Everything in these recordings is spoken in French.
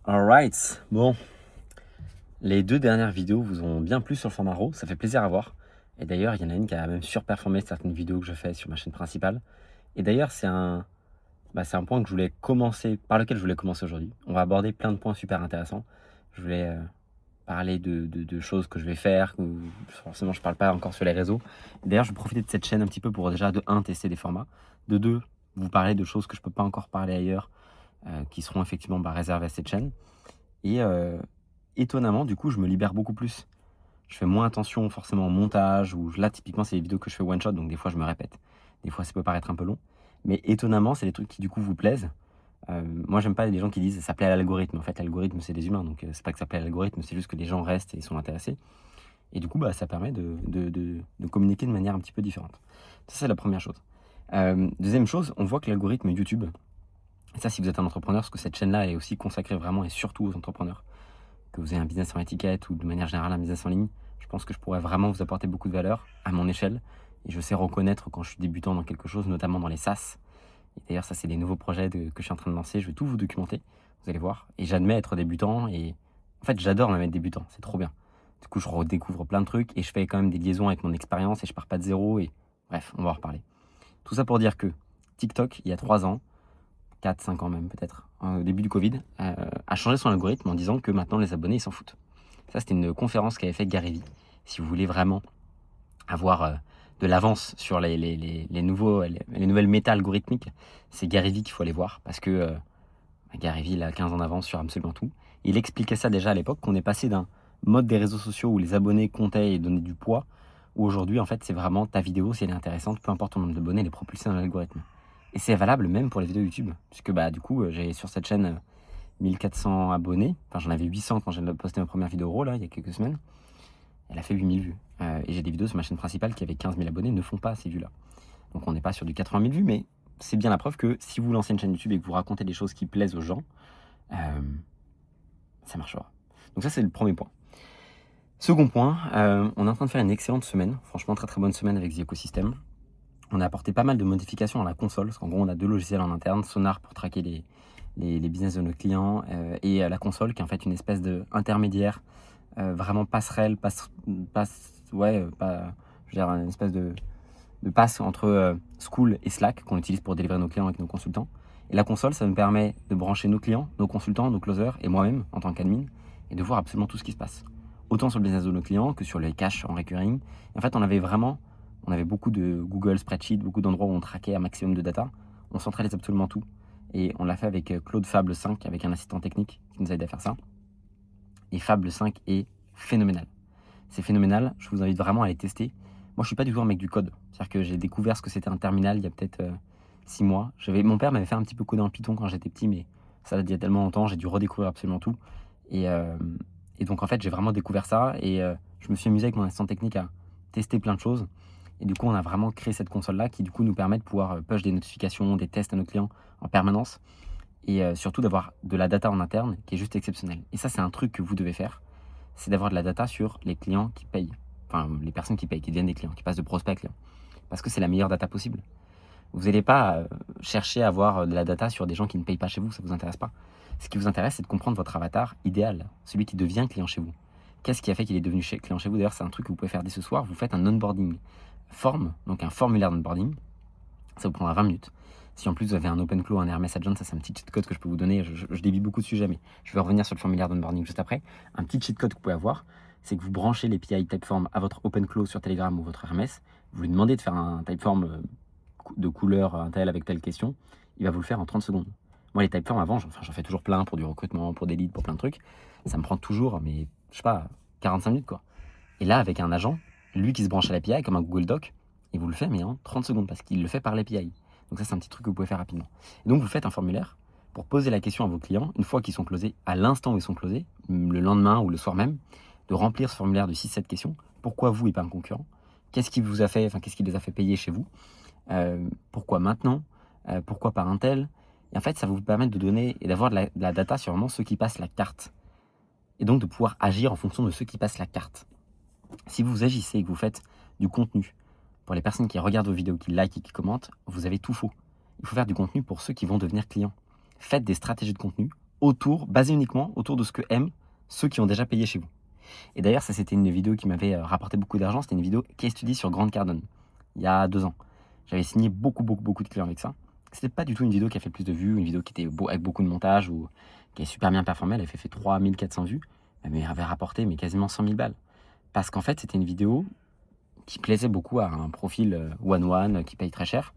Alright, bon, les 2 dernières vidéos vous ont bien plu sur le format RAW, ça fait plaisir à voir. Et d'ailleurs, il y en a une qui a même surperformé certaines vidéos que je fais sur ma chaîne principale. Et d'ailleurs, c'est un point que je voulais commencer, par lequel je voulais commencer aujourd'hui. On va aborder plein de points super intéressants. Je voulais parler de choses que je vais faire, que forcément je parle pas encore sur les réseaux. D'ailleurs, je vais profiter de cette chaîne un petit peu pour déjà de 1 tester des formats, de 2 vous parler de choses que je peux pas encore parler ailleurs, qui seront effectivement réservées à cette chaîne. Et étonnamment, du coup, je me libère beaucoup plus. Je fais moins attention forcément au montage ou là, typiquement, c'est des vidéos que je fais one shot, donc des fois, je me répète. Des fois, ça peut paraître un peu long. Mais étonnamment, c'est des trucs qui, du coup, vous plaisent. Moi, j'aime pas les gens qui disent ça plaît à l'algorithme. En fait, l'algorithme, c'est des humains, donc c'est pas que ça plaît à l'algorithme, c'est juste que les gens restent et sont intéressés. Et du coup, ça permet de communiquer de manière un petit peu différente. Ça, c'est la première chose. Deuxième chose, on voit que l'algorithme YouTube, et ça, si vous êtes un entrepreneur, parce que cette chaîne-là est aussi consacrée vraiment et surtout aux entrepreneurs, que vous ayez un business en étiquette ou de manière générale un business en ligne, je pense que je pourrais vraiment vous apporter beaucoup de valeur à mon échelle. Et je sais reconnaître quand je suis débutant dans quelque chose, notamment dans les SaaS. Et d'ailleurs, ça, c'est des nouveaux projets que je suis en train de lancer. Je vais tout vous documenter, vous allez voir. Et j'admets être débutant. Et en fait, j'adore même être débutant. C'est trop bien. Du coup, je redécouvre plein de trucs et je fais quand même des liaisons avec mon expérience et je pars pas de zéro. Et bref, on va en reparler. Tout ça pour dire que TikTok, il y a 3 ans, 4-5 ans même peut-être, au début du Covid, a changé son algorithme en disant que maintenant les abonnés ils s'en foutent. Ça, c'était une conférence qu'avait fait Gary Vee. Si vous voulez vraiment avoir de l'avance sur les nouvelles méta algorithmiques, c'est Gary Vee qu'il faut aller voir parce que Gary Vee il a 15 ans d'avance sur absolument tout. Il expliquait ça déjà à l'époque, qu'on est passé d'un mode des réseaux sociaux où les abonnés comptaient et donnaient du poids, où aujourd'hui en fait c'est vraiment ta vidéo, si elle est intéressante, peu importe ton nombre d'abonnés, elle est propulsée dans l'algorithme. Et c'est valable même pour les vidéos YouTube, puisque du coup j'ai sur cette chaîne 1400 abonnés, enfin j'en avais 800 quand j'ai posté ma première vidéo RAW là, il y a quelques semaines, elle a fait 8000 vues. Et j'ai des vidéos sur ma chaîne principale qui avaient 15 000 abonnés, ne font pas ces vues là. Donc on n'est pas sur du 80 000 vues, mais c'est bien la preuve que si vous lancez une chaîne YouTube et que vous racontez des choses qui plaisent aux gens, ça marchera. Donc ça c'est le premier point. Second point, on est en train de faire une excellente semaine, franchement très très bonne semaine avec The Ecosystem. On a apporté pas mal de modifications à la console, parce qu'en gros on a 2 logiciels en interne, Sonar pour traquer les business de nos clients, et la console qui est en fait une espèce d'intermédiaire, vraiment passerelle, je veux dire une espèce de passe entre School et Slack qu'on utilise pour délivrer nos clients avec nos consultants. Et la console, ça nous permet de brancher nos clients, nos consultants, nos closers et moi-même en tant qu'admin et de voir absolument tout ce qui se passe. Autant sur le business de nos clients que sur les caches en recurring. Et en fait, on avait beaucoup de Google Spreadsheet, beaucoup d'endroits où on traquait un maximum de data. On centralise absolument tout. Et on l'a fait avec Claude Fable 5, avec un assistant technique qui nous aide à faire ça. Et Fable 5 est phénoménal. C'est phénoménal, je vous invite vraiment à les tester. Moi, je suis pas du tout un mec du code. C'est-à-dire que j'ai découvert ce que c'était un terminal il y a peut-être 6 mois. Mon père m'avait fait un petit peu coder en Python quand j'étais petit, mais ça date d'il y a tellement longtemps, j'ai dû redécouvrir absolument tout. Et, euh, et donc, en fait, j'ai vraiment découvert ça et je me suis amusé avec mon assistant technique à tester plein de choses. Et du coup, on a vraiment créé cette console-là qui, du coup, nous permet de pouvoir push des notifications, des tests à nos clients en permanence et surtout d'avoir de la data en interne qui est juste exceptionnelle. Et ça, c'est un truc que vous devez faire, c'est d'avoir de la data sur les clients qui payent. Enfin, les personnes qui payent, qui deviennent des clients, qui passent de prospect à client. Parce que c'est la meilleure data possible. Vous n'allez pas chercher à avoir de la data sur des gens qui ne payent pas chez vous, ça ne vous intéresse pas. Ce qui vous intéresse, c'est de comprendre votre avatar idéal, celui qui devient client chez vous. Qu'est-ce qui a fait qu'il est devenu client chez vous? D'ailleurs, c'est un truc que vous pouvez faire dès ce soir. Vous faites un onboarding form, donc un formulaire d'onboarding. Ça vous prendra 20 minutes. Si en plus vous avez un OpenClaw, un Hermes Agent, ça c'est un petit cheat code que je peux vous donner. Je dévie beaucoup de sujets, mais je vais revenir sur le formulaire d'onboarding juste après. Un petit cheat code que vous pouvez avoir, c'est que vous branchez l'API Typeform à votre OpenClaw sur Telegram ou votre Hermes. Vous lui demandez de faire un Typeform de couleur tel avec telle question. Il va vous le faire en 30 secondes. Moi, les Typeforms avant, j'en fais toujours plein pour du recrutement, pour des leads, pour plein de trucs. Ça me prend toujours, mais je sais pas, 45 minutes quoi. Et là, avec un agent, lui qui se branche à l'API comme un Google Doc, il vous le fait mais en 30 secondes parce qu'il le fait par l'API. Donc ça, c'est un petit truc que vous pouvez faire rapidement. Et donc, vous faites un formulaire pour poser la question à vos clients, une fois qu'ils sont closés, à l'instant où ils sont closés, le lendemain ou le soir même, de remplir ce formulaire de 6-7 questions. Pourquoi vous et pas un concurrent? Qu'est-ce qui vous a fait, qu'est-ce qui les a fait payer chez vous? Pourquoi maintenant? Pourquoi par un tel? Et en fait, ça va vous permettre de donner et d'avoir de la data sur vraiment ceux qui passent la carte. Et donc de pouvoir agir en fonction de ceux qui passent la carte. Si vous agissez et que vous faites du contenu pour les personnes qui regardent vos vidéos, qui like et qui commentent, vous avez tout faux. Il faut faire du contenu pour ceux qui vont devenir clients. Faites des stratégies de contenu basé uniquement autour de ce que aiment ceux qui ont déjà payé chez vous. Et d'ailleurs, ça c'était une vidéo qui m'avait rapporté beaucoup d'argent. C'était une vidéo case study sur Grant Cardone, il y a 2 ans. J'avais signé beaucoup de clients avec ça. C'était pas du tout une vidéo qui a fait plus de vues, une vidéo qui était avec beaucoup de montage ou qui est super bien performée. Elle avait fait 3400 vues, mais elle avait rapporté quasiment 100 000 balles. Parce qu'en fait, c'était une vidéo qui plaisait beaucoup à un profil one-one qui paye très cher.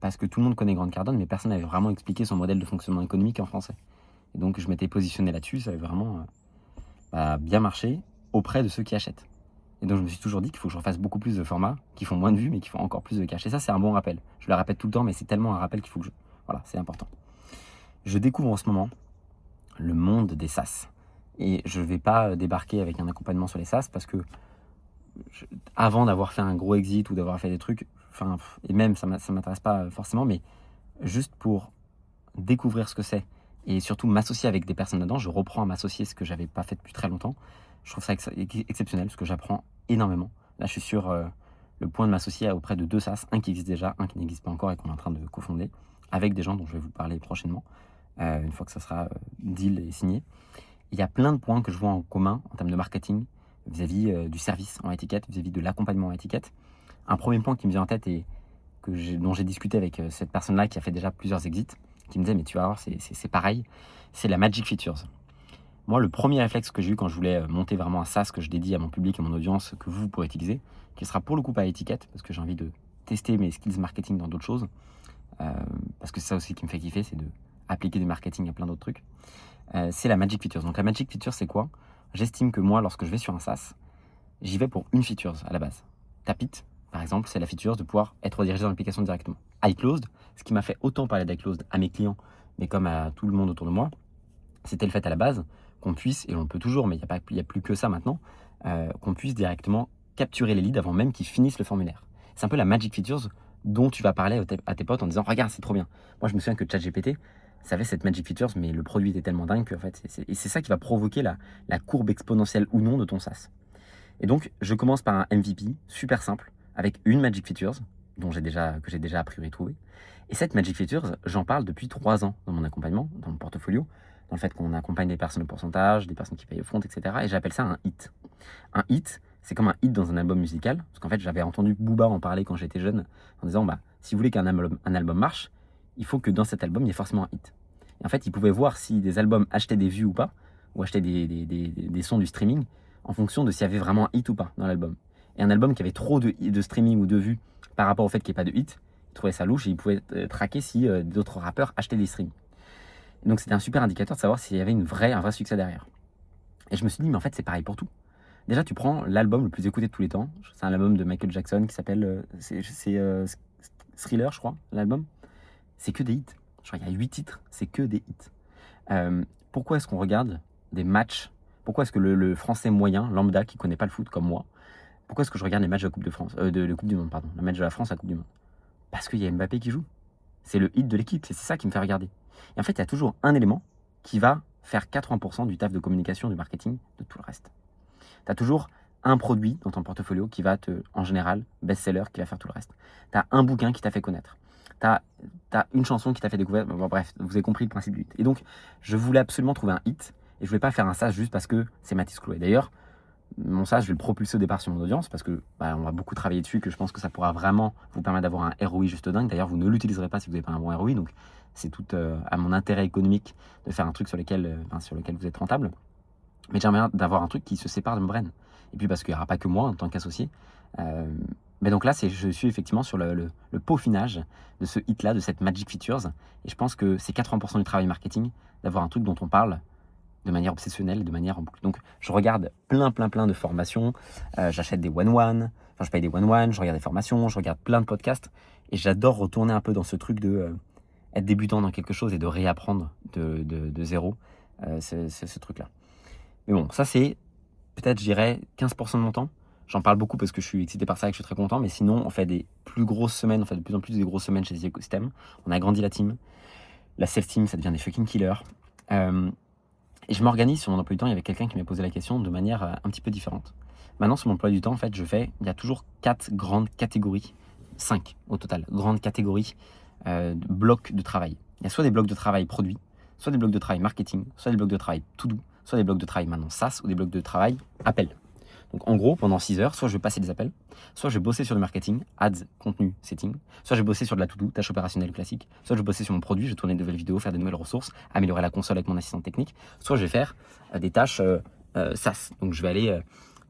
Parce que tout le monde connaît Grant Cardone, mais personne n'avait vraiment expliqué son modèle de fonctionnement économique en français. Et donc, je m'étais positionné là-dessus, ça avait vraiment bien marché auprès de ceux qui achètent. Et donc, je me suis toujours dit qu'il faut que je refasse beaucoup plus de formats qui font moins de vues, mais qui font encore plus de cash. Et ça, c'est un bon rappel. Je le répète tout le temps, mais c'est tellement un rappel qu'il faut que Voilà, c'est important. Je découvre en ce moment le monde des SaaS. Et je ne vais pas débarquer avec un accompagnement sur les SaaS parce que avant d'avoir fait un gros exit ou d'avoir fait des trucs, et même ça ne m'intéresse pas forcément, mais juste pour découvrir ce que c'est et surtout m'associer avec des personnes là-dedans, je reprends à m'associer, ce que j'avais pas fait depuis très longtemps. Je trouve ça exceptionnel parce que j'apprends énormément. Là, je suis sur le point de m'associer auprès de 2 SaaS, un qui existe déjà, un qui n'existe pas encore et qu'on est en train de cofonder avec des gens dont je vais vous parler prochainement, une fois que ça sera deal et signé. Il y a plein de points que je vois en commun en termes de marketing vis-à-vis du service en étiquette, vis-à-vis de l'accompagnement en étiquette. Un premier point qui me vient en tête et dont j'ai discuté avec cette personne-là qui a fait déjà plusieurs exits, qui me disait, mais tu vas voir, c'est pareil, c'est la Magic Features. Moi, le premier réflexe que j'ai eu quand je voulais monter vraiment un SaaS que je dédie à mon public et mon audience, que vous pourrez utiliser, qui sera pour le coup pas à étiquette, parce que j'ai envie de tester mes skills marketing dans d'autres choses, parce que c'est ça aussi qui me fait kiffer, c'est de appliquer du marketing à plein d'autres trucs, c'est la Magic Features. Donc la Magic Features, c'est quoi? J'estime que moi, lorsque je vais sur un SaaS, j'y vais pour une feature à la base. Tapit, par exemple, c'est la feature de pouvoir être redirigé dans l'application directement. iClosed, ce qui m'a fait autant parler d'iClosed à mes clients, mais comme à tout le monde autour de moi, c'était le fait à la base qu'on puisse, et on peut toujours, mais il n'y a plus que ça maintenant, qu'on puisse directement capturer les leads avant même qu'ils finissent le formulaire. C'est un peu la Magic Features dont tu vas parler à tes potes en disant « Regarde, c'est trop bien ». Moi, je me souviens que ChatGPT, ça avait cette Magic Features, mais le produit était tellement dingue que en fait, c'est ça qui va provoquer la courbe exponentielle ou non de ton SaaS. Et donc, je commence par un MVP super simple, avec une Magic Features, que j'ai déjà a priori trouvé. Et cette Magic Features, j'en parle depuis 3 ans dans mon accompagnement, dans mon portfolio, dans le fait qu'on accompagne des personnes au pourcentage, des personnes qui payent au front, etc. Et j'appelle ça un hit. Un hit, c'est comme un hit dans un album musical, parce qu'en fait, j'avais entendu Booba en parler quand j'étais jeune, en disant, si vous voulez qu'un album marche, il faut que dans cet album, il y ait forcément un hit. Et en fait, il pouvait voir si des albums achetaient des vues ou pas, ou achetaient des sons du streaming, en fonction de s'il y avait vraiment un hit ou pas dans l'album. Et un album qui avait trop de streaming ou de vues par rapport au fait qu'il n'y ait pas de hit, il trouvait ça louche et il pouvait traquer si d'autres rappeurs achetaient des streams. Et donc c'était un super indicateur de savoir s'il y avait un vrai succès derrière. Et je me suis dit, mais en fait c'est pareil pour tout. Déjà tu prends l'album le plus écouté de tous les temps, c'est un album de Michael Jackson qui s'appelle Thriller je crois, l'album. C'est que des hits. Je crois qu'il y a 8 titres, c'est que des hits. Pourquoi est-ce qu'on regarde des matchs? Pourquoi est-ce que le français moyen, lambda, qui ne connaît pas le foot comme moi, pourquoi est-ce que je regarde les matchs de Coupe de France, de Coupe du Monde, pardon, le match de la France à la Coupe du Monde? Parce qu'il y a Mbappé qui joue. C'est le hit de l'équipe, c'est ça qui me fait regarder. Et en fait, il y a toujours un élément qui va faire 80% du taf de communication, du marketing, de tout le reste. Tu as toujours un produit dans ton portfolio qui va en général, best-seller, qui va faire tout le reste. Tu as un bouquin qui t'a fait connaître. Tu as une chanson qui t'a fait découvrir. Bon, bref, vous avez compris le principe du hit. Et donc, je voulais absolument trouver un hit. Et je voulais pas faire un SaaS juste parce que c'est Mathis Chloé. D'ailleurs, mon SaaS, je vais le propulser au départ sur mon audience parce que on va beaucoup travailler dessus, que je pense que ça pourra vraiment vous permettre d'avoir un ROI juste dingue. D'ailleurs, vous ne l'utiliserez pas si vous n'avez pas un bon ROI. Donc, c'est tout à mon intérêt économique de faire un truc sur lequel vous êtes rentable. Mais j'aimerais d'avoir un truc qui se sépare de mon brain. Et puis parce qu'il n'y aura pas que moi en tant qu'associé. Mais donc là, je suis effectivement sur le peaufinage de ce hit-là, de cette Magic Features. Et je pense que c'est 80% du travail marketing d'avoir un truc dont on parle de manière obsessionnelle, de manière en boucle. Donc je regarde plein de formations. J'achète des one-one. Enfin, je paye des one-one. Je regarde des formations. Je regarde plein de podcasts. Et j'adore retourner un peu dans ce truc de être débutant dans quelque chose et de réapprendre de zéro ce truc-là. Mais bon, ça c'est peut-être, je dirais, 15% de mon temps. J'en parle beaucoup parce que je suis excité par ça et que je suis très content. Mais sinon, on fait des plus grosses semaines. On fait de plus en plus des grosses semaines chez Ecosystem. On a agrandi la team. La sales team, ça devient des fucking killers. Et je m'organise sur mon emploi du temps. Il y avait quelqu'un qui m'a posé la question de manière un petit peu différente. Maintenant, sur mon emploi du temps, en fait, il y a toujours 4 grandes catégories. 5 au total. Grandes catégories de blocs de travail. Il y a soit des blocs de travail produits, soit des blocs de travail marketing, soit des blocs de travail to-do, soit des blocs de travail maintenant SaaS ou des blocs de travail appel. Donc en gros, pendant 6 heures, soit je vais passer des appels, soit je vais bosser sur le marketing, ads, contenu, setting, soit je vais bosser sur de la to-do, tâche opérationnelle classique, soit je vais bosser sur mon produit, je vais tourner de nouvelles vidéos, faire de nouvelles ressources, améliorer la console avec mon assistant technique, soit je vais faire des tâches SaaS. Donc je vais aller,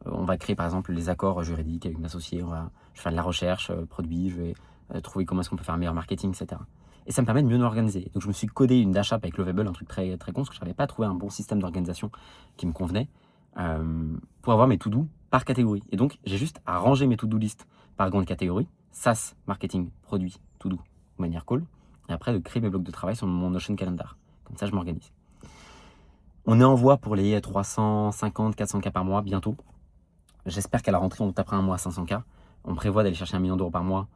on va créer par exemple les accords juridiques avec mes associés, je vais faire de la recherche, produit, je vais trouver comment est-ce qu'on peut faire un meilleur marketing, etc. Et ça me permet de mieux m'organiser. Donc je me suis codé une dash app avec Lovable, un truc très, très con, parce que je n'avais pas trouvé un bon système d'organisation qui me convenait. Pour avoir mes to-do par catégorie. Et donc, j'ai juste à ranger mes to-do list par grande catégorie, SaaS, marketing, produit, to-do, de manière cool, et après de créer mes blocs de travail sur mon Notion Calendar. Comme ça, je m'organise. On est en voie pour les 350, 400K par mois bientôt. J'espère qu'à la rentrée, on tapera un mois à 500K. On prévoit d'aller chercher 1 million d'euros par mois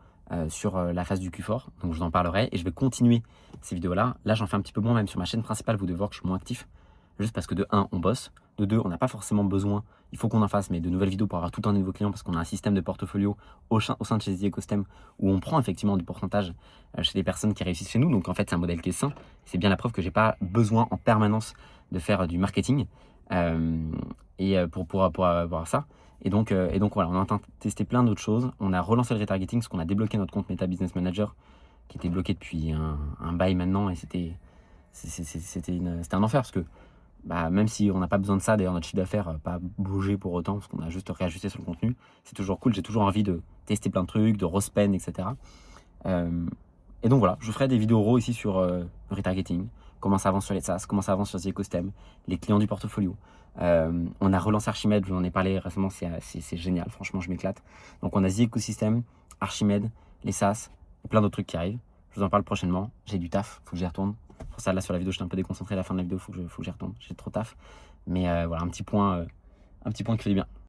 sur la phase du Q4. Donc, je vous en parlerai et je vais continuer ces vidéos-là. Là, j'en fais un petit peu moins, même sur ma chaîne principale. Vous devez voir que je suis moins actif. Juste parce que de 1, on bosse. De 2, on n'a pas forcément besoin, il faut qu'on en fasse, mais de nouvelles vidéos pour avoir tout le temps de nouveaux clients parce qu'on a un système de portfolio au sein de chez The Ecosystem où on prend effectivement du pourcentage chez les personnes qui réussissent chez nous. Donc en fait, c'est un modèle qui est sain. C'est bien la preuve que j'ai pas besoin en permanence de faire du marketing pour avoir ça. Et donc voilà, on est en train de tester plein d'autres choses. On a relancé le retargeting parce qu'on a débloqué notre compte Meta Business Manager qui était bloqué depuis un bail maintenant et c'était un enfer parce que même si on n'a pas besoin de ça, d'ailleurs notre chiffre d'affaires n'a pas bougé pour autant, parce qu'on a juste réajusté sur le contenu, c'est toujours cool, j'ai toujours envie de tester plein de trucs, de respend, etc. Et donc voilà, je ferai des vidéos raw ici sur le retargeting, comment ça avance sur les SaaS, comment ça avance sur The Ecosystem, les clients du portfolio. On a relancé Archimède, je vous en ai parlé récemment, c'est génial, franchement je m'éclate. Donc on a The Ecosystem, Archimède, les SaaS, et plein d'autres trucs qui arrivent. Je vous en parle prochainement, j'ai du taf, faut que j'y retourne. Pour ça, là, sur la vidéo, j'étais un peu déconcentré à la fin de la vidéo, faut que j'y retourne. J'ai trop taf. Mais voilà, un petit point qui fait du bien.